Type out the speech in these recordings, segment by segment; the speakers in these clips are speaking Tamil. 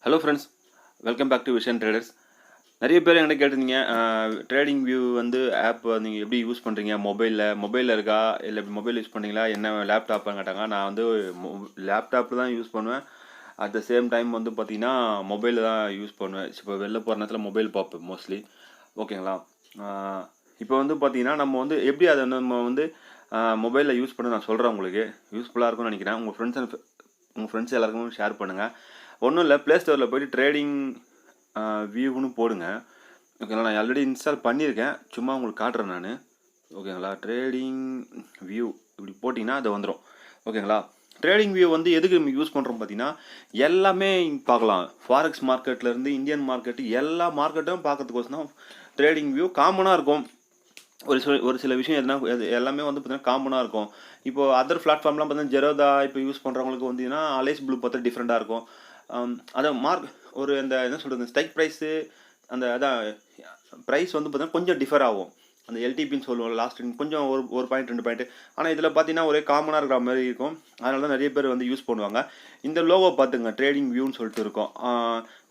Hello friends, welcome back to vision traders. நிறைய பேர் என்கிட்ட கேட்டிருந்தீங்க, ட்ரேடிங் வியூ வந்து ஆப் நீங்கள் எப்படி யூஸ் பண்ணுறீங்க, மொபைலில் இருக்கா இல்லை மொபைல் யூஸ் பண்ணுறீங்களா, என்ன லேப்டாப்னு கேட்டாங்க. நான் வந்து லேப்டாப்பில் தான் யூஸ் பண்ணுவேன். அட் த சேம் டைம் வந்து பார்த்தீங்கன்னா மொபைலில் தான் யூஸ் பண்ணுவேன். இப்போ வெளில போகிற நேரத்தில் மொபைல் பார்ப்பேன் மோஸ்ட்லி. ஓகேங்களா. இப்போ வந்து பார்த்தீங்கன்னா நம்ம வந்து எப்படி அதை நம்ம வந்து மொபைலில் யூஸ் பண்ண நான் சொல்கிறேன். உங்களுக்கு யூஸ்ஃபுல்லாக இருக்கும்னு நினைக்கிறேன். உங்கள் ஃப்ரெண்ட்ஸ் எல்லாருக்குமே ஷேர் பண்ணுங்கள். ஒன்றும் இல்லை, ப்ளே ஸ்டோரில் போய்ட்டு ட்ரேடிங் வியூன்னு போடுங்க. ஓகேங்களா. நான் ஆல்ரெடி இன்ஸ்டால் பண்ணியிருக்கேன், சும்மா உங்களுக்கு காட்டுறேன் நான். ஓகேங்களா. ட்ரேடிங் வியூ இப்படி போட்டிங்கன்னா அது வந்துடும். ஓகேங்களா. ட்ரேடிங் வியூ வந்து எதுக்கு நம்ம யூஸ் பண்ணுறோம் பார்த்தீங்கன்னா, எல்லாமே பார்க்கலாம். ஃபாரெக்ஸ் மார்க்கெட்லேருந்து இந்தியன் மார்க்கெட்டு எல்லா மார்க்கெட்டும் பார்க்கறதுக்கோசம் தான் ட்ரேடிங் வியூ காமனாக இருக்கும். ஒரு சில விஷயம் எதுனா எல்லாமே வந்து பார்த்தீங்கன்னா காமனாக இருக்கும். இப்போது அதர் பிளாட்ஃபார்ம்லாம் பார்த்தீங்கன்னா ஜெரோதா இப்போ யூஸ் பண்ணுறவங்களுக்கு வந்தீங்கன்னா அலைஸ் ப்ளூ பார்த்தா டிஃப்ரெண்ட்டாக இருக்கும். அதை ஒரு அந்த என்ன சொல்கிறது, ஸ்ட்ரைக் ப்ரைஸு அந்த அதான் ப்ரைஸ் வந்து பார்த்தீங்கன்னா கொஞ்சம் டிஃபர் ஆகும். அந்த எல்டிபின்னு சொல்லுவோம், லாஸ்ட் கொஞ்சம் ஒரு பாயிண்ட் 2 பாயிண்ட். ஆனால் இதில் பார்த்தீங்கன்னா ஒரே காமனாக இருக்கிற மாதிரி இருக்கும். அதனால தான் நிறைய பேர் வந்து யூஸ் பண்ணுவாங்க. இந்த லோகோ பார்த்துங்க, ட்ரேடிங் வியூன்னு சொல்லிட்டு இருக்கும்.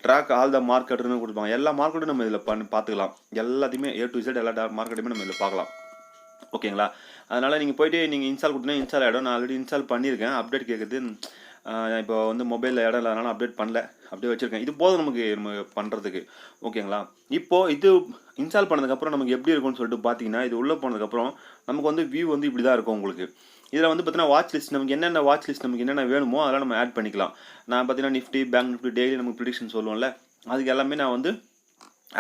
ட்ராக் ஆல் த மார்க்கெட்டுன்னு கொடுப்பாங்க. எல்லா மார்க்கெட்டும் நம்ம இதில் பார்த்துக்கலாம். எல்லாத்தையுமே A to Z எல்லா மார்க்கெட்டுமே நம்ம இதில் பார்க்கலாம். ஓகேங்களா. அதனால் நீங்கள் போய்ட்டு நீங்கள் இன்ஸ்டால் கொடுத்தீங்கன்னா இன்ஸ்டால் ஆகிடும். நான் ஆல்ரெடி இன்ஸ்டால் பண்ணியிருக்கேன். அப்டேட் கேட்குது. இப்போ வந்து மொபைலில் இடம் இல்லாதனால அப்டேட் பண்ணல, அப்படியே வச்சுருக்கேன். இது போதும் நம்ம பண்ணுறதுக்கு. ஓகேங்களா. இப்போது இது இன்ஸ்டால் பண்ணதுக்கப்புறம் நமக்கு எப்படி இருக்கும்னு சொல்லிட்டு பார்த்தீங்கன்னா, இது உள்ளே போனதுக்கப்புறம் நமக்கு வந்து வியூ வந்து இப்படி தான் இருக்கும் உங்களுக்கு. இதில் வந்து பார்த்தீங்கன்னா வாட்ச் லிஸ்ட், நமக்கு என்னென்ன வாட்ச் லிஸ்ட் நமக்கு என்னென்ன வேணுமோ அதெல்லாம் நம்ம ஆட் பண்ணிக்கலாம். நான் பார்த்தீங்கன்னா நிஃப்டி, பேங்க் நிஃப்டி டெய்லி நமக்கு ப்ரிடிக்ஷன் சொல்லுவோம்ல, அதுக்கு எல்லாமே நான் வந்து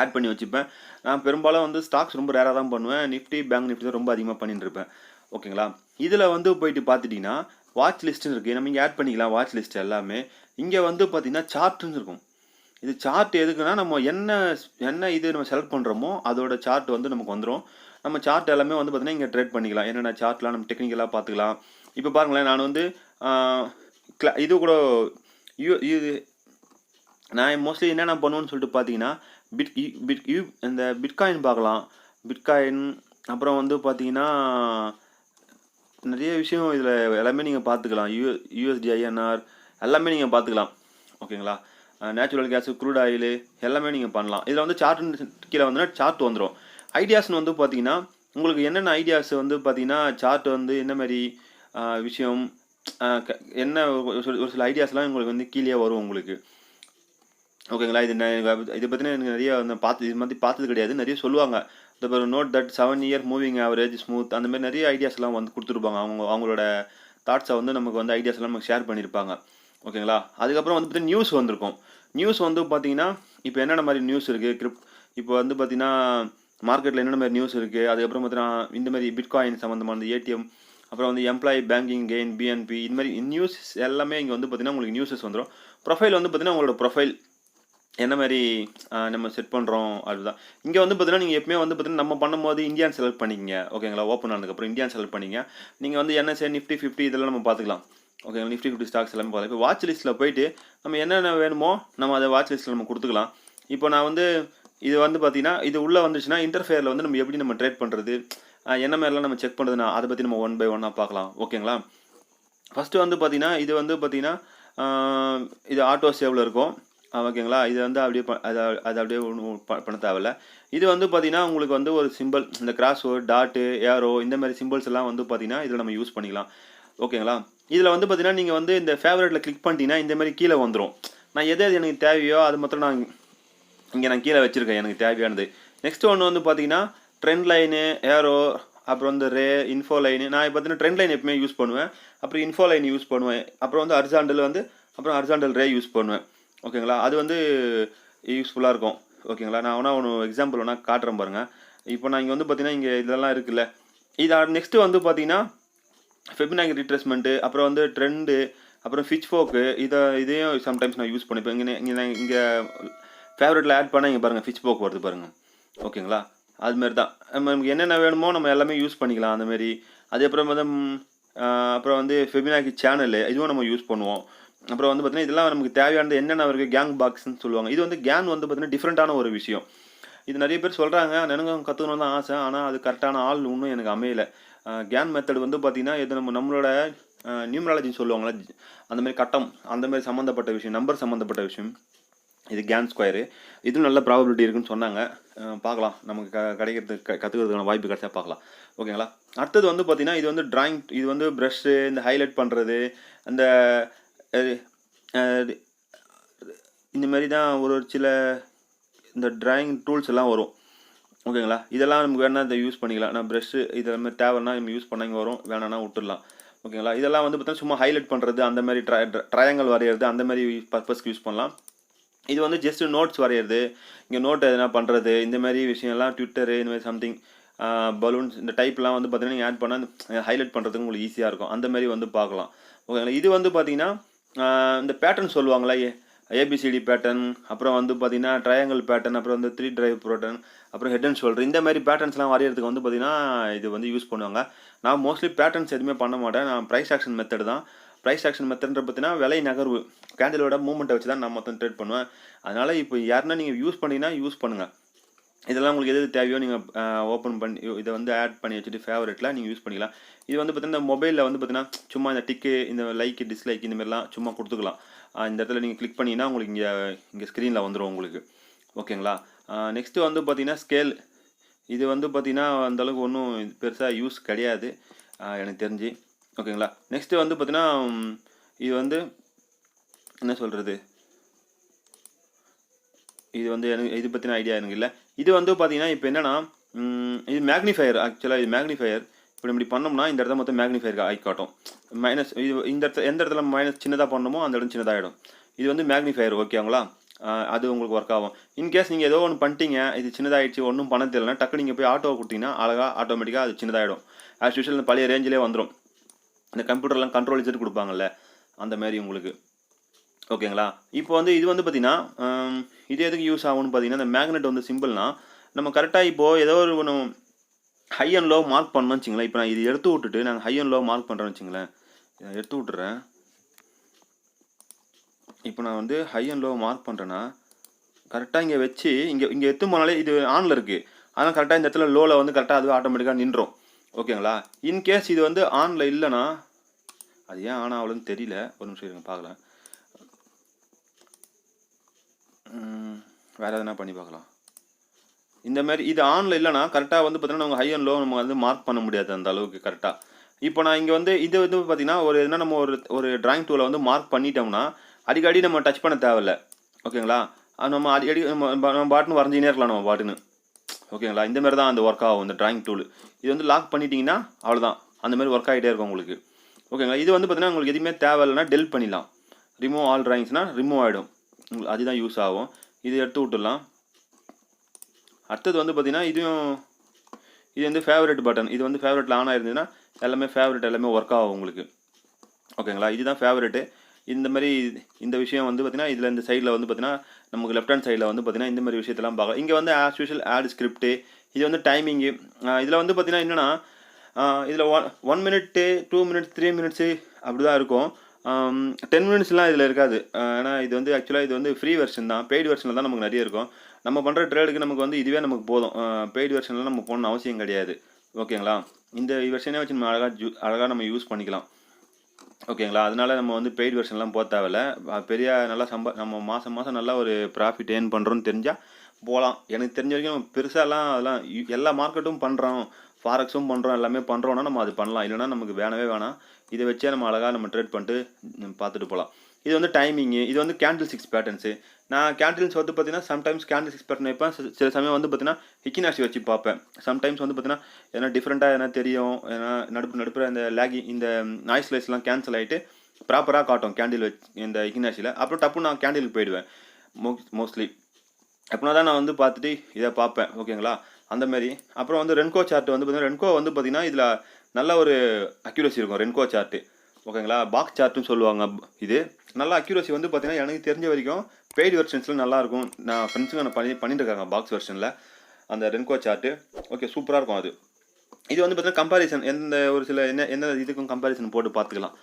ஆட் பண்ணி வச்சுப்பேன். நான் பெரும்பாலும் வந்து ஸ்டாக்ஸ் ரொம்ப ரேராக தான் பண்ணுவேன். நிஃப்டி, பேங்க் நிஃப்டி தான் ரொம்ப அதிகமாக பண்ணிட்டு இருப்பேன். ஓகேங்களா. இதில் வந்து போயிட்டு பார்த்துட்டிங்கன்னா வாட்ச் லிஸ்ட்டுன்னு இருக்குது. நம்ம இங்கே ஆட் பண்ணிக்கலாம் வாட்ச் லிஸ்ட் எல்லாமே. இங்கே வந்து பார்த்தீங்கன்னா சார்ட்டுன்னு இருக்கும். இது சார்ட் எதுக்குன்னா, நம்ம என்ன இது நம்ம செலக்ட் பண்ணுறோமோ அதோட சார்ட் வந்து நமக்கு வந்துடும். நம்ம சார்ட் எல்லாமே வந்து பார்த்தீங்கன்னா இங்கே ட்ரேட் பண்ணிக்கலாம். என்னென்ன சார்ட்லாம் நம்ம டெக்னிக்கலாக பார்த்துக்கலாம். இப்போ பாருங்களேன், நான் வந்து இது கூட இது நான் மோஸ்ட்லி என்னென்ன பண்ணுவேன்னு சொல்லிட்டு பார்த்தீங்கன்னா, இந்த பிட்காயின் பார்க்கலாம். பிட்காயின் அப்புறம் வந்து பார்த்தீங்கன்னா நிறைய விஷயம் இதில் எல்லாமே நீங்கள் பார்த்துக்கலாம். USD INR எல்லாமே நீங்கள் பார்த்துக்கலாம். ஓகேங்களா. நேச்சுரல் கேஸு, க்ரூட் ஆயிலு எல்லாமே நீங்கள் பண்ணலாம். இதில் வந்து சார்ட்டுன்னு கீழே வந்துன்னா சார்ட் வந்துடும். ஐடியாஸ்னு வந்து பார்த்தீங்கன்னா உங்களுக்கு என்னென்ன ஐடியாஸ் வந்து பார்த்தீங்கன்னா சார்ட் வந்து என்ன மாதிரி விஷயம் என்ன ஒரு சில ஐடியாஸ்லாம் உங்களுக்கு வந்து கீழே வரும் உங்களுக்கு. ஓகேங்களா. இதை பற்றின எனக்கு நிறைய இது மாதிரி பார்த்தது கிடையாது. நிறைய சொல்லுவாங்க. இந்த note that 7 year moving average smooth அந்த மாதிரி நிறைய ஐடியாஸ்லாம் வந்து கொடுத்துருப்பாங்க. அவங்களோட தாட்ஸை வந்து நமக்கு வந்து ஐடியாஸ்லாம் நமக்கு ஷேர் பண்ணியிருப்பாங்க. ஓகேங்களா. அதுக்கப்புறம் வந்து பார்த்தீங்கன்னா நியூஸ் வந்திருக்கும். நியூஸ் வந்து பார்த்தீங்கன்னா இப்போ என்னென்ன மாதிரி நியூஸ் இருக்குது, இப்போ வந்து பார்த்தீங்கன்னா மார்க்கெட்டில் என்னென்ன மாதிரி நியூஸ் இருக்குது, அதுக்கப்புறம் பார்த்தீங்கன்னா இந்த மாதிரி பிட்காயின் சம்மந்தமான ATM, அப்புறம் வந்து எம்ப்ளாயி பேங்கிங் கெயின், BNP இது மாதிரி நியூஸ் எல்லாமே இங்கே வந்து பார்த்தீங்கன்னா உங்களுக்கு நியூஸஸ் வந்துடும். ப்ரொஃபைல் வந்து பார்த்தீங்கன்னா உங்களோட ப்ரொஃபைல் என்ன மாதிரி நம்ம செட் பண்ணுறோம் அதுதான். இங்கே வந்து பார்த்தீங்கன்னா நீங்கள் எப்பவுமே வந்து பார்த்தீங்கன்னா நம்ம பண்ணும்போது இந்தியான் செலக்ட் பண்ணிக்கங்க. ஓகேங்களா. ஓப்பன் ஆனதுக்கப்புறம் இந்தியான் செலக்ட் பண்ணிங்க. நீங்கள் வந்து NSE, நிஃப்டி 50 இதெல்லாம் நம்ம பார்த்துக்கலாம். ஓகேங்களா. நிஃப்டி 50 ஸ்டாக்ஸ் எல்லாமே பார்க்கலாம். இப்போ வாட்ச் லிஸ்ட்டில் போயிட்டு நம்ம என்னென்ன வேணுமோ நம்ம அதை வாட்ச் லிஸ்ட்டில் நம்ம கொடுத்துக்கலாம். இப்போ நான் வந்து இது வந்து பார்த்தீங்கன்னா இது உள்ளே வந்துச்சுன்னா இன்டர்ஃபேரில் வந்து நம்ம எப்படி நம்ம ட்ரேட் பண்ணுறது, என்ன மாதிரிலாம் நம்ம செக் பண்ணுறதுனா அதை பற்றி நம்ம 1 by 1 பார்க்கலாம். ஓகேங்களா. ஃபஸ்ட்டு வந்து பார்த்தீங்கன்னா இது வந்து பார்த்தீங்கன்னா இது ஆட்டோ சேவில் இருக்கும். ஓகேங்களா. இது வந்து அப்படியே அது அப்படியே ஒன்றும் பண்ண தேவையில்ல. இது வந்து பார்த்தீங்கன்னா உங்களுக்கு வந்து ஒரு சிம்பிள், இந்த கிராஸ் வேர்ட், டாட்டு, ஏரோ இந்த மாதிரி சிம்பிள்ஸ் எல்லாம் வந்து பார்த்தீங்கன்னா இதில் நம்ம யூஸ் பண்ணிக்கலாம். ஓகேங்களா. இதில் வந்து பார்த்தீங்கன்னா நீங்கள் வந்து இந்த ஃபேவரட்டில் கிளிக் பண்ணிட்டீங்கன்னா இந்த மாதிரி கீழே வந்துடும். நான் எது எனக்கு தேவையோ அது மாத்திரம் நான் கீழே வச்சுருக்கேன் எனக்கு தேவையானது. நெக்ஸ்ட் ஒன்று வந்து பார்த்தீங்கன்னா ட்ரெண்ட் லைனு, ஏரோ, அப்புறம் வந்து இன்ஃபோ லைனு. நான் பார்த்தீங்கன்னா ட்ரெண்ட் லைன் எப்பவுமே யூஸ் பண்ணுவேன். அப்புறம் இன்ஃபோ லைன் யூஸ் பண்ணுவேன். அப்புறம் வந்து ஹரிசாண்டல் ரே யூஸ் பண்ணுவேன். ஓகேங்களா. அது வந்து யூஸ்ஃபுல்லாக இருக்கும். ஓகேங்களா. நான் ஒன்று எக்ஸாம்பிள் காட்டுறேன் பாருங்கள். இப்போ நான் இங்கே வந்து பார்த்தீங்கன்னா இங்கே இதெல்லாம் இருக்குல்ல, இது நெக்ஸ்ட்டு வந்து பார்த்தீங்கன்னா ஃபெபினாக்கி ரிட்ரேஸ்மெண்ட்டு, அப்புறம் வந்து ட்ரெண்டு, அப்புறம் ஃபிட்ச்ஃபோக்கு இதையும் சம்டைம்ஸ் நான் யூஸ் பண்ணிப்பேன். இங்கே ஃபேவரட்டில் ஆட் பண்ணால் இங்கே பாருங்கள் ஃபிட்ச்ஃபோக் வருது பாருங்கள். ஓகேங்களா. அதுமாரி தான் நமக்கு என்னென்ன வேணுமோ நம்ம எல்லாமே யூஸ் பண்ணிக்கலாம் அந்தமாரி. அதுக்கப்புறம் வந்து அப்புறம் வந்து ஃபெபினாக்கி சேனலு இதுவும் நம்ம யூஸ் பண்ணுவோம். அப்புறம் வந்து பார்த்தீங்கன்னா இதெல்லாம் நமக்கு தேவையானது என்னென்ன இருக்குது, கேங் பாக்ஸ்ன்னு சொல்லுவாங்க. இது வந்து கேன் வந்து பார்த்தீங்கன்னா டிஃப்ரெண்ட்டான ஒரு விஷயம். இது நிறைய பேர் சொல்கிறாங்க, எனக்கும் கற்றுக்கணும் தான் ஆசை. ஆனால் அது கரெக்டான ஆள் இன்னும் எனக்கு அமையலை. கேன் மெத்தட் வந்து பார்த்தீங்கன்னா இது நம்மளோட நியூமராலஜின்னு சொல்லுவாங்களே, அந்த மாதிரி கட்டம் அந்த மாதிரி சம்மந்தப்பட்ட விஷயம், நம்பர் சம்மந்தப்பட்ட விஷயம். இது கேன் ஸ்கொயரு. இதுவும் நல்ல ப்ராபபிலிட்டி இருக்குன்னு சொன்னாங்க. பார்க்கலாம், நமக்கு கிடைக்கிறதுக்கு கற்றுக்கிறதுக்கான வாய்ப்பு கிடைச்சா பார்க்கலாம். ஓகேங்களா. அடுத்தது வந்து பார்த்தீங்கன்னா, இது வந்து ட்ராயிங், இது வந்து ப்ரஷ்ஷு, இந்த ஹைலைட் பண்ணுறது, அந்த இந்த மாதிரி தான் ஒரு சில இந்த ட்ராயிங் டூல்ஸ் எல்லாம் வரும். ஓகேங்களா. இதெல்லாம் நமக்கு வேணால் இதை யூஸ் பண்ணிக்கலாம். நான் ப்ரஷ்ஷு இதெல்லாமே தேவைன்னா நம்ம யூஸ் பண்ண இங்கே வரும், வேணான்னா விட்டுடலாம். ஓகேங்களா. இதெல்லாம் வந்து பார்த்தீங்கன்னா சும்மா ஹைலைட் பண்ணுறது, அந்த மாதிரி ட்ரையாங்கல் வரைகிறது, அந்த மாதிரி பர்பஸ்க்கு யூஸ் பண்ணலாம். இது வந்து ஜஸ்ட் நோட்ஸ் வரைகிறது, இங்கே நோட் எதனா பண்ணுறது, இந்த மாதிரி விஷயம்லாம் ட்விட்டரு இந்த மாதிரி சம்திங் பலூன்ஸ் இந்த டைப்லாம் வந்து பார்த்தீங்கன்னா நீங்கள் ஆட் பண்ணால் ஹைலைட் பண்ணுறதுக்கு உங்களுக்கு ஈஸியாக இருக்கும். அந்த மாதிரி வந்து பார்க்கலாம். ஓகேங்களா. இது வந்து பார்த்தீங்கன்னா இந்த பேட்டர்ன் சொல்லுவாங்களா, ஏபிசிடி பேட்டர்ன், அப்புறம் வந்து பார்த்தீங்கன்னா ட்ரையாங்கிள் பேட்டர்ன், அப்புறம் வந்து 3 டிரைவ் பேட்டர்ன், அப்புறம் ஹெட் அண்ட் ஷோல்டர், இந்த மாதிரி பேட்டர்ன்ஸ்லாம் வரைகிறதுக்கு வந்து பார்த்தீங்கன்னா இது வந்து யூஸ் பண்ணுவாங்க. நான் மோஸ்ட்லி பேட்டர்ன்ஸ் எதுவுமே பண்ண மாட்டேன். நான் ப்ரைஸ் ஆக்ஷன் மெத்தட் தான். ப்ரைஸ் ஆக்ஷன் மெத்தட்ன்ற பார்த்தீங்கன்னா விலை நகர்வு, கேண்டிலோட மூவ்மெண்ட்டை வச்சு தான் நான் மொத்தம் ட்ரேட் பண்ணுவேன். அதனால் இப்போ யாருன்னா நீங்கள் யூஸ் பண்ணிங்கன்னா யூஸ் பண்ணுங்கள். இதெல்லாம் உங்களுக்கு எது தேவையோ நீங்கள் ஓப்பன் பண்ணி இதை வந்து ஆட் பண்ணி வச்சுட்டு ஃபேவரெட்டில் நீங்கள் யூஸ் பண்ணிக்கலாம். இது வந்து பார்த்தீங்கன்னா மொபைலில் வந்து பார்த்தீங்கன்னா சும்மா இந்த டிக்கு, இந்த லைக்கு, டிஸ்லைக் இந்த மாதிரிலாம் சும்மா கொடுத்துக்கலாம். இந்த இடத்துல நீங்கள் கிளிக் பண்ணிங்கன்னா உங்களுக்கு இங்கே ஸ்க்ரீனில் வந்துடும் உங்களுக்கு. ஓகேங்களா. நெக்ஸ்ட்டு வந்து பார்த்தீங்கன்னா ஸ்கேல். இது வந்து பார்த்தீங்கன்னா அந்தளவுக்கு ஒன்றும் பெருசாக யூஸ் கிடையாது எனக்கு தெரிஞ்சு. ஓகேங்களா. நெக்ஸ்ட்டு வந்து பார்த்தீங்கன்னா இது வந்து என்ன சொல்கிறது, இது வந்து எனக்கு இது பற்றின ஐடியா எனக்கு இல்லை. இது வந்து பார்த்தீங்கன்னா இப்போ என்னென்னா இது மேக்னிஃபையர். ஆக்சுவலாக இது மேக்னிஃபையர். இப்போ இப்படி பண்ணோம்னா இந்த இடத்த மொத்தம் மேக்னிஃபையர் ஆகி காட்டும். மைனஸ் இது இந்த இடத்துல எந்த இடத்துல மைனஸ் சின்னதாக பண்ணணுமோ அந்த இடம் சின்னதாகிடும். இது வந்து மேக்னிஃபையர். ஓகேங்களா. அது உங்களுக்கு ஒர்க் ஆகும். இன்கேஸ் நீங்கள் ஏதோ ஒன்று பண்ணிட்டீங்க, இது சின்னதாகிடுச்சு, ஒன்றும் பண்ண தெரியலனா டக்கு நீங்கள் போய் ஆட்டோவை கொடுத்தீங்கன்னா அழகாக ஆட்டோமேட்டிக்காக அது சின்னதாகிடும். ஆஸ் யூஷுவல் இந்த பழைய ரேஞ்சிலே வந்துடும். இந்த கம்ப்யூட்டர்லாம் கண்ட்ரோல் வச்சுட்டு கொடுப்பாங்கல்ல, அந்த மாதிரி உங்களுக்கு. ஓகேங்களா. இப்போ வந்து இது வந்து பார்த்தீங்கன்னா இது எதுக்கு யூஸ் ஆகும்னு பார்த்தீங்கன்னா, இந்த மேக்னெட் வந்து சிம்பிள்னா நம்ம கரெக்டாக இப்போது ஏதோ ஒரு ஒன்று ஹை அண்ட் லோ மார்க் பண்ணணும்னு வச்சுங்களேன். இப்போ நான் இது எடுத்து விட்டுட்டு நாங்கள் ஹை அண்ட் லோ மார்க் பண்ணுறேன்னு வச்சுங்களேன். எடுத்து விட்டுறேன். இப்போ நான் வந்து ஹை அண்ட் லோ மார்க் பண்ணுறேன்னா கரெக்டாக இங்கே வச்சு இங்கே எத்து போனாலே இது ஆனில் இருக்குது. ஆனால் கரெக்டாக இந்த இடத்துல லோவில் வந்து கரெக்டாக அதுவே ஆட்டோமேட்டிக்காக நின்றோம். ஓகேங்களா. இன்கேஸ் இது வந்து ஆனில் இல்லைன்னா அது ஏன் ஆன் ஆகலன்னு தெரியல. ஒரு நிமிஷம் இருங்க பார்க்கலாம். வேறு எதனா பண்ணி பார்க்கலாம். இந்த மாதிரி இது ஆனில் இல்லைனா கரெக்டாக வந்து பார்த்தீங்கன்னா நம்ம ஹை அண்ட் லோ நம்ம வந்து மார்க் பண்ண முடியாது அந்த அளவுக்கு கரெக்டாக. இப்போ நான் இங்கே வந்து இது வந்து பார்த்தீங்கன்னா ஒரு எதுனா நம்ம ஒரு டிராயிங் டூலை வந்து மார்க் பண்ணிட்டோம்னா அடிக்கடி நம்ம டச் பண்ண தேவையில்லை. ஓகேங்களா. நம்ம அடிக்கடி நம்ம பாட்டுன்னு வரைஞ்சினே இருக்கலாம் நம்ம பாட்டுன்னு. ஓகேங்களா. இந்த மாதிரி தான் அந்த ஒர்க் ஆகும் இந்த டிராயிங் டூல். இது வந்து லாக் பண்ணிட்டீங்கன்னா அவ்வளோதான், அந்த மாதிரி ஒர்க் ஆகிட்டே இருக்கும் உங்களுக்கு. ஓகேங்களா. இது வந்து பார்த்தீங்கன்னா உங்களுக்கு எதுவுமே தேவையில்லைன்னா டெல் பண்ணிடலாம். ரிமூவ் ஆல் டிராயிங்ஸ்னால் ரிமூவ் ஆகிடும் உங்களுக்கு, அதுதான் யூஸ் ஆகும். இது எடுத்து விட்டுடலாம். அடுத்தது வந்து பார்த்தீங்கன்னா இது வந்து ஃபேவரட் பட்டன். இது வந்து ஃபேவரட்டில் ஆன் ஆயிருந்ததுன்னா எல்லாமே ஃபேவரட் எல்லாமே ஒர்க் ஆகும் உங்களுக்கு. ஓகேங்களா. இதுதான் ஃபேவரெட்டு. இந்த மாதிரி இந்த விஷயம் வந்து பார்த்தீங்கன்னா இதில் இந்த சைடில் வந்து பார்த்தீங்கன்னா நமக்கு லெஃப்ட் ஹேண்ட் சைடில் வந்து பார்த்தீங்கன்னா இந்த மாதிரி விஷயத்தெல்லாம் பார்க்கலாம். இங்கே வந்து ஆஸ் யூஷுவல் ஆட் ஸ்கிரிப்ட்டு, இது வந்து டைமிங்கு. இதில் வந்து பார்த்தீங்கன்னா என்னென்னா இதில் 1 மினிட்டு 2 மினிட்ஸ் 3 மினிட்ஸு அப்படி தான் இருக்கும். 10 மினிட்ஸ்லாம் இதில் இருக்காது. ஏன்னா இது வந்து ஆக்சுவலாக இது வந்து ஃப்ரீ வெர்ஷன் தான். பெய்டு வெர்ஷனில் தான் நமக்கு நிறைய இருக்கும். நம்ம பண்ணுற ட்ரேடுக்கு நமக்கு வந்து இதுவே நமக்கு போதும். பெய்டு வெர்ஷனில் நம்ம போகணும்னு அவசியம் கிடையாது. ஓகேங்களா. இந்த வெர்ஷனே வச்சு நம்ம அழகாக நம்ம யூஸ் பண்ணிக்கலாம். ஓகேங்களா. அதனால நம்ம வந்து பெய்டு வெர்ஷன்லாம் போக தேவையில்ல. பெரிய நல்லா நம்ம மாதம் நல்லா ஒரு ப்ராஃபிட் ஏர்ன் பண்ணுறோன்னு தெரிஞ்சால் போகலாம். எனக்கு தெரிஞ்ச வரைக்கும் நம்ம பெருசாலாம் அதெல்லாம் எல்லா மார்க்கெட்டும் பண்ணுறோம், ஃபாரெக்ஸும் பண்ணுறோம், எல்லாமே பண்ணுறோன்னா நம்ம அது பண்ணலாம். இல்லைனா நமக்கு வேணவே வேணாம். இதை வச்சே நம்ம அழகாக நம்ம ட்ரேட் பண்ணிட்டு பார்த்துட்டு போகலாம். இது வந்து டைமிங்கு. இது வந்து கேண்டில் 6 பேட்டர்ன்ஸு. நான் கேண்டில்ஸ் வந்து பார்த்தீங்கன்னா சம்டைம்ஸ் கேண்டில் 6 பேட்டர்ன் வைப்பேன். சில சமயம் வந்து பார்த்தீங்கன்னா ஹிக்கினாஷி வச்சு பார்ப்பேன். சம்டைம்ஸ் வந்து பார்த்தீங்கன்னா எதனா டிஃப்ரெண்ட்டாக எதனா தெரியும், ஏன்னா நடுப்புற இந்த இந்த நாய்ஸ் லைஸ்லாம் கேன்சல் ஆகிட்டு ப்ராப்பராக காட்டும் கேண்டில் வச்சு இந்த ஹிக்கினாஷியில். அப்புறம் டப்புன்னு நான் கேண்டிலுக்கு போயிடுவேன் மோஸ்ட்லி. அப்படின்னா தான் நான் வந்து பார்த்துட்டு இதை பார்ப்பேன். ஓகேங்களா. அந்த மாதிரி அப்புறம் வந்து ரென்கோ சார்ட் வந்து பார்த்தீங்கன்னா ரென்கோ வந்து பார்த்தீங்கன்னா இதில் நல்ல ஒரு அக்யூரசி இருக்கும் ரென்கோ சார்ட்டு. ஓகேங்களா. பாக்ஸ் சார்ட்டுன்னு சொல்லுவாங்க. இது நல்ல அக்யூரசி வந்து பார்த்தீங்கன்னா எனக்கு தெரிஞ்ச வரைக்கும் பெய்டு வெர்ஷன்ஸில் நல்லாயிருக்கும். நான் ஃப்ரெண்ட்ஸுங்க நான் பண்ணிட்டு இருக்காங்க பாக்ஸ் வெர்ஷனில் அந்த ரென்கோ சார்ட்டு. ஓகே, சூப்பராக இருக்கும் அது. இது வந்து பார்த்தீங்கன்னா கம்பாரிசன் எந்த ஒரு சில என்ன இதுக்கும் கம்பாரிசன் போட்டு பார்த்துக்கலாம்.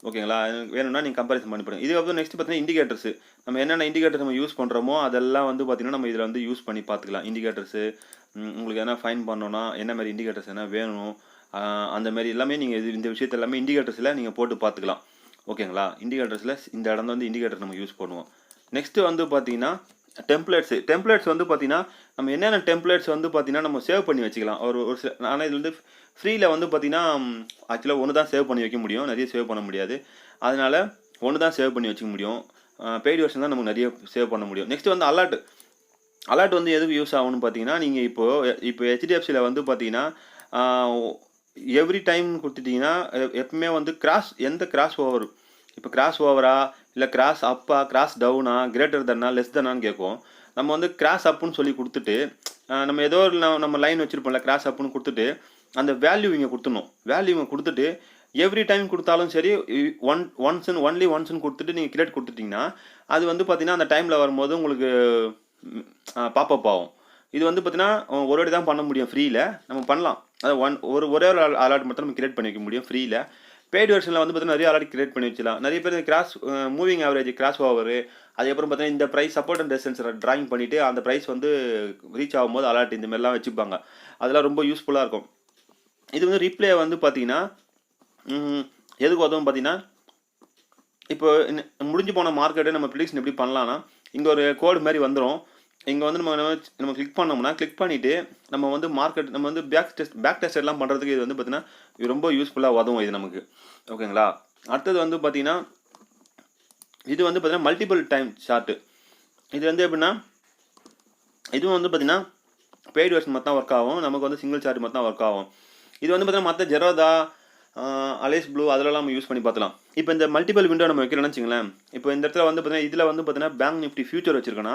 ஓகேங்களா. வேணும்னா நீங்கள் கம்பாரிசன் பண்ணி போடுங்க. இதுக்கப்புறம் நெக்ஸ்ட் பார்த்தீங்கன்னா இண்டிகேட்டர்ஸு. நம்ம என்னென்ன இண்டிகேட்டர் நம்ம யூஸ் பண்ணுறோமோ அதெல்லாம் வந்து பார்த்தீங்கன்னா நம்ம இதில் வந்து யூஸ் பண்ணி பார்த்துக்கலாம். இண்டிகேட்டர்ஸு உங்களுக்கு எதனா ஃபைன் பண்ணோன்னா என்ன மாதிரி இண்டிகேட்டர்ஸ் என்ன வேணும், அந்த மாதிரி எல்லாமே நீங்கள் இந்த விஷயத்த எல்லாமே இண்டிகேட்டர்ஸில் நீங்கள் போட்டு பார்த்துக்கலாம். ஓகேங்களா. இண்டிகேட்டர்ஸில் இந்த இடம் வந்து இண்டிகேட்டர் நம்ம யூஸ் பண்ணுவோம். நெக்ஸ்ட்டு வந்து பார்த்தீங்கன்னா டெம்ப்ளேட்ஸ் வந்து பார்த்தீங்கன்னா நம்ம என்னென்ன டெம்ப்ளேட்ஸ் வந்து பார்த்தீங்கன்னா நம்ம சேவ் பண்ணி வச்சுக்கலாம். ஒரு சில ஆனால் இது வந்து ஃப்ரீயில் வந்து பார்த்தீங்கன்னா ஆக்சுவலாக ஒன்று தான் சேவ் பண்ணி வைக்க முடியும், நிறைய சேவ் பண்ண முடியாது. அதனால் ஒன்று தான் சேவ் பண்ணி வச்சுக்க முடியும். பெய்டு வெர்ஷன் தான் நமக்கு நிறைய சேவ் பண்ண முடியும். நெக்ஸ்ட் வந்து அலர்ட் வந்து எதுக்கு யூஸ் ஆகும்னு பார்த்தீங்கன்னா, நீங்கள் இப்போ ஹெச்டிஎஃப்சியில் வந்து பார்த்தீங்கன்னா எவ்ரி டைம் கொடுத்துட்டிங்கன்னா எப்பவுமே வந்து எந்த கிராஸ் ஓவர், இப்போ கிராஸ் ஓவரா இல்லை கிராஸ் அப்பா கிராஸ் டவுனா கிரேட்டர் தன்னா லெஸ் தன்னான்னு கேட்கும். நம்ம வந்து கிராஸ் அப்புன்னு சொல்லி கொடுத்துட்டு நம்ம ஏதோ ஒரு நம்ம லைன் வச்சுருப்போம்ல, கிராஸ் அப்புன்னு கொடுத்துட்டு அந்த வேல்யூ இங்கே கொடுத்துடணும். வேல்யூ இங்கே கொடுத்துட்டு எவ்ரி டைம் கொடுத்தாலும் சரி ஒன்லி ஒன்ஸ்ன்னு கொடுத்துட்டு நீங்கள் கிரியேட் கொடுத்துட்டிங்கன்னா அது வந்து பார்த்தீங்கன்னா அந்த டைமில் வரும்போது உங்களுக்கு பாப்பப் ஆகும். இது வந்து பார்த்தீங்கன்னா ஒரு வாட்டி தான் பண்ண முடியும் ஃப்ரீயில், நம்ம பண்ணலாம். அது ஒரே ஒரு அலர்ட் மட்டும் நம்ம கிரியேட் பண்ணி வைக்க முடியும் ஃப்ரீயில். பெய்டு வெர்ஷனில் வந்து பார்த்தீங்கன்னா நிறைய அலர்ட் கிரியேட் பண்ணி வச்சுக்கலாம். நிறைய பேர் cross moving average, cross over, அதுக்கப்புறம் பார்த்தீங்கன்னா இந்த price support and resistance drawing பண்ணிவிட்டு அந்த ப்ரைஸ் வந்து ரீச் ஆகும்போது அலர்ட் இந்த மாதிரிலாம் வச்சுப்பாங்க. அதெல்லாம் ரொம்ப யூஸ்ஃபுல்லாக இருக்கும். இது வந்து ரீப்ளே வந்து பார்த்தீங்கன்னா எதுக்கு உதவும் பார்த்தீங்கன்னா, இப்போ முடிஞ்சு போன மார்க்கெட்டை நம்ம ப்ரிடிக்ஷன் எப்படி பண்ணலான்னா, இங்கே ஒரு கோடு மாதிரி வந்துடும். இங்கே வந்து நம்ம கிளிக் பண்ணோம்னா கிளிக் பண்ணிவிட்டு நம்ம வந்து மார்க்கெட் நம்ம வந்து பேக் டெஸ்ட் எல்லாம் பண்ணுறதுக்கு இது வந்து பார்த்தீங்கன்னா இது ரொம்ப யூஸ்ஃபுல்லாக உதவும் இது நமக்கு. ஓகேங்களா. அடுத்தது வந்து பார்த்தீங்கன்னா இது வந்து பார்த்தீங்கன்னா மல்டிபிள் டைம் சார்ட்டு. இது வந்து எப்படின்னா இதுவும் வந்து பார்த்தீங்கன்னா பெய்டு வெர்ஷன் மட்டும் தான் ஒர்க் ஆகும். நமக்கு வந்து சிங்கிள் சார்ட் மட்டும் தான் ஒர்க் ஆகும். இது வந்து பார்த்தீங்கன்னா மற்ற ஜெரோதா அலைஸ் ப்ளூ அதெல்லாம் நம்ம யூஸ் பண்ணி பார்க்கலாம். இப்போ இந்த மல்டிபிள் விண்டோ நம்ம வைக்கிறோம்னு வச்சுங்களேன். இப்போ இந்த இடத்துல வந்து பார்த்தீங்கன்னா இதில் வந்து பார்த்தீங்கன்னா பேங்க் நிஃப்டி ஃபியூச்சர் வச்சுருக்கோன்னா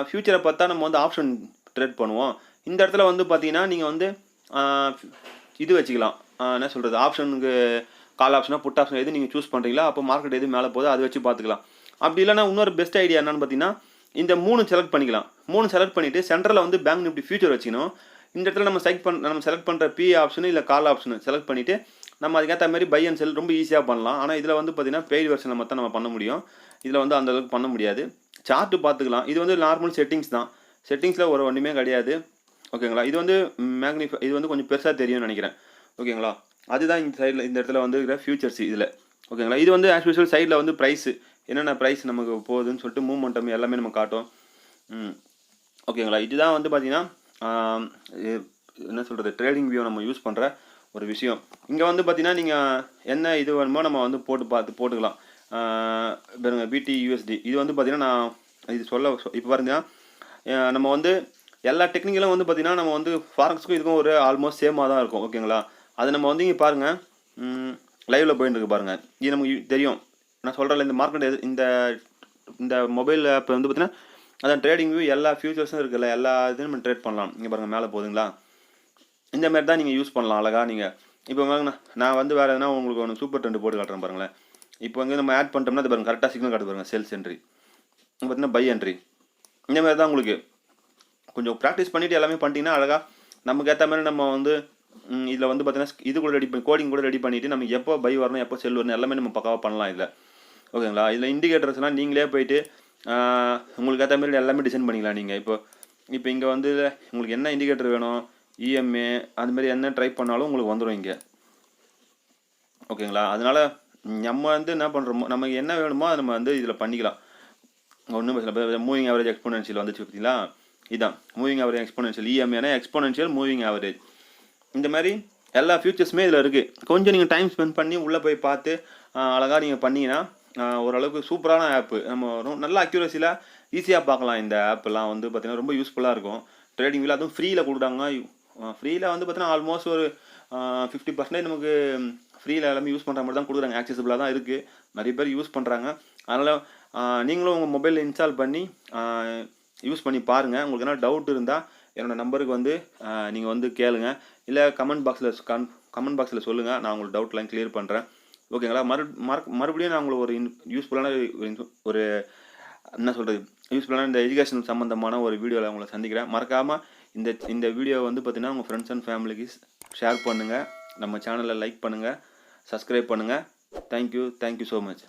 ஃபியூச்சரை பார்த்தா நம்ம வந்து ஆப்ஷன் ட்ரேட் பண்ணுவோம். இந்த இடத்துல வந்து பார்த்தீங்கன்னா நீங்கள் வந்து இது வச்சுக்கலாம், என்ன சொல்கிறது, ஆப்ஷனுக்கு கால் ஆப்ஷனாக புட் ஆப்ஷன் எது நீங்கள் சூஸ் பண்ணுறீங்களா, அப்போ மார்க்கெட் எது மேலே போதோ அதை வச்சு பார்த்துக்கலாம். அப்படி இல்லைனா இன்னொரு பெஸ்ட் ஐடியா என்னன்னு பார்த்தீங்கன்னா இந்த 3 செலக்ட் பண்ணிக்கலாம். 3 செலக்ட் பண்ணிவிட்டு சென்டரில் வந்து பேங்க் நிஃப்டி ஃபியூச்சர் வச்சுக்கணும். இந்த இடத்துல நம்ம செலக்ட் பண்ணுற பி ஆப்ஷனு இல்லை கால் ஆப்ஷனு செலக்ட் பண்ணிவிட்டு நம்ம அதுக்கேற்ற மாதிரி பை அண்ட் செல் ரொம்ப ஈஸியாக பண்ணலாம். ஆனால் இதில் வந்து பார்த்தீங்கன்னா பெய்டு வெர்ஷனில் மட்டும் நம்ம பண்ண முடியும். இதில் வந்து அந்தளவுக்கு பண்ண முடியாது. சார்ட்டு பார்த்துக்கலாம். இது வந்து நார்மல் செட்டிங்ஸ் தான். செட்டிங்ஸில் ஒரு ஒன்றுமே கிடையாது. ஓகேங்களா. இது வந்து இது வந்து கொஞ்சம் பெருசாக தெரியும்னு நினைக்கிறேன். ஓகேங்களா. அதுதான் இந்த சைடில் இந்த இடத்துல வந்து இருக்கிற ஃபியூச்சர்ஸ் இதில். ஓகேங்களா. இது வந்து ஆஸ் யூஸ்வல் சைடில் வந்து ப்ரைஸு என்னென்ன ப்ரைஸ் நமக்கு போகுதுன்னு சொல்லிட்டு மூவ்மெண்டம் எல்லாமே நம்ம காட்டும். ஓகேங்களா. இதுதான் வந்து பார்த்தீங்கன்னா என்ன சொல்கிறது ட்ரேடிங் வியூ நம்ம யூஸ் பண்ணுற ஒரு விஷயம். இங்கே வந்து பார்த்தீங்கன்னா நீங்கள் என்ன இது வேணுமோ நம்ம வந்து போட்டுக்கலாம். பாருங்க பிடி யூஎஸ்டி இது வந்து பார்த்தீங்கன்னா நான் இது இப்போ பாருங்க நம்ம வந்து எல்லா டெக்னிக்கலும் வந்து பார்த்தீங்கன்னா நம்ம வந்து ஃபாரக்ஸுக்கும் இதுக்கும் ஒரு ஆல்மோஸ்ட் சேமாக தான் இருக்கும். ஓகேங்களா. அது நம்ம வந்து இங்கே பாருங்கள் லைவில் போயிட்டு இருக்கு பாருங்கள். இது நமக்கு தெரியும். நான் சொல்கிறேன் இந்த மார்க்கெட் இந்த மொபைல் ஆப் வந்து பார்த்தீங்கன்னா அதான் ட்ரேடிங் வியூ எல்லா ஃபியூச்சர்ஸும் இருக்குல்ல, எல்லா இதையும் நம்ம ட்ரேட் பண்ணலாம். இங்கே பாருங்கள் மேலே போகுதுங்களா. இந்த மாதிரி தான் நீங்கள் யூஸ் பண்ணலாம் அழகாக. நீங்கள் இப்போ நான் வந்து வேறு எதுனா உங்களுக்கு ஒன்று சூப்பர் ட்ரெண்ட் போட்டு காட்டுறேன் பாருங்களேன். இப்போ வந்து நம்ம ஆட் பண்ணிட்டோம்னா அது பாருங்கள் கரெக்டாக சிக்னல் காட்டு பாருங்கள் சேல்ஸ் என்ட்ரி, பார்த்தீங்கன்னா பை என்ட்ரி. இந்த மாதிரி தான் உங்களுக்கு கொஞ்சம் ப்ராக்டிஸ் பண்ணிவிட்டு எல்லாமே பண்ணிட்டீங்கன்னா அழகாக நமக்கு ஏற்ற மாதிரி நம்ம வந்து இதில் வந்து பார்த்தீங்கன்னா இது கூட ரெடி பண்ணி கோடிங் கூட ரெடி பண்ணிவிட்டு நம்ம எப்போ பை வரணும் எப்போ செல் வரணும் எல்லாமே நம்ம பக்காவாக பண்ணலாம் இதில். ஓகேங்களா. இதில் இண்டிகேட்டர்ஸ்லாம் நீங்களே போயிட்டு உங்களுக்கு ஏற்ற மாதிரி எல்லாமே டிசைன் பண்ணிக்கலாம். நீங்கள் இப்போ இங்கே வந்து உங்களுக்கு என்ன இண்டிகேட்டர் வேணும், இஎம்ஏ அதுமாரி என்ன ட்ரை பண்ணாலும் உங்களுக்கு வந்துடும் இங்கே. ஓகேங்களா. அதனால் நம்ம வந்து என்ன பண்ணுறோமோ நமக்கு என்ன வேணுமோ அதை நம்ம வந்து இதில் பண்ணிக்கலாம். ஒன்றும் பிரச்சனை. மூவிங் ஆவரேஜ் எக்ஸ்போனென்ஷியல் வந்துச்சு பார்த்தீங்களா. இதுதான் மூவிங் ஆவரேஜ் எக்ஸ்போனென்ஷியல். இஎம்ஏனா எக்ஸ்போனென்ஷியல் மூவிங் ஆவரேஜ். இந்த மாதிரி எல்லா ஃபியூச்சர்ஸுமே இதில் இருக்குது. கொஞ்சம் நீங்கள் டைம் ஸ்பெண்ட் பண்ணி உள்ளே போய் பார்த்து அழகாக நீங்கள் பண்ணிங்கன்னா ஓரளவுக்கு சூப்பரான ஆப்பு. நம்ம நல்ல அக்யூரஸியில் ஈஸியாக பார்க்கலாம். இந்த ஆப்பெல்லாம் வந்து பார்த்திங்கன்னா ரொம்ப யூஸ்ஃபுல்லாக இருக்கும். ட்ரேடிங் வீல் அதுவும் ஃப்ரீயில் கொடுக்குறாங்க. ஃப்ரீயில் வந்து பார்த்தீங்கன்னா ஆல்மோஸ்ட் ஒரு 50% நமக்கு ஃப்ரீயில் எல்லாமே யூஸ் பண்ணுற மாதிரி தான் கொடுக்குறாங்க. ஆக்சசிபிளாக தான் இருக்குது. நிறைய பேர் யூஸ் பண்ணுறாங்க. அதனால் நீங்களும் உங்கள் மொபைலில் இன்ஸ்டால் பண்ணி யூஸ் பண்ணி பாருங்கள். உங்களுக்கு என்ன டவுட் இருந்தால் என்னோடய நம்பருக்கு வந்து நீங்கள் வந்து கேளுங்க, இல்லை கமெண்ட் பாக்ஸில் சொல்லுங்கள். நான் உங்களுக்கு டவுட்லாம் கிளியர் பண்ணுறேன். ஓகேங்களா. மறுபடியும் நான் உங்களுக்கு ஒரு யூஸ்ஃபுல்லான ஒரு என்ன சொல்கிறது யூஸ்ஃபுல்லான இந்த எஜுகேஷன் சம்மந்தமான ஒரு வீடியோவில் உங்களை சந்திக்கிறேன். மறக்காமல் இந்த வீடியோ வந்து பார்த்தீங்கன்னா உங்கள் ஃப்ரெண்ட்ஸ் அண்ட் ஃபேமிலிக்கு ஷேர் பண்ணுங்கள். நம்ம சேனலை லைக் பண்ணுங்கள், சப்ஸ்கிரைப் பண்ணுங்கள். Thank you so much.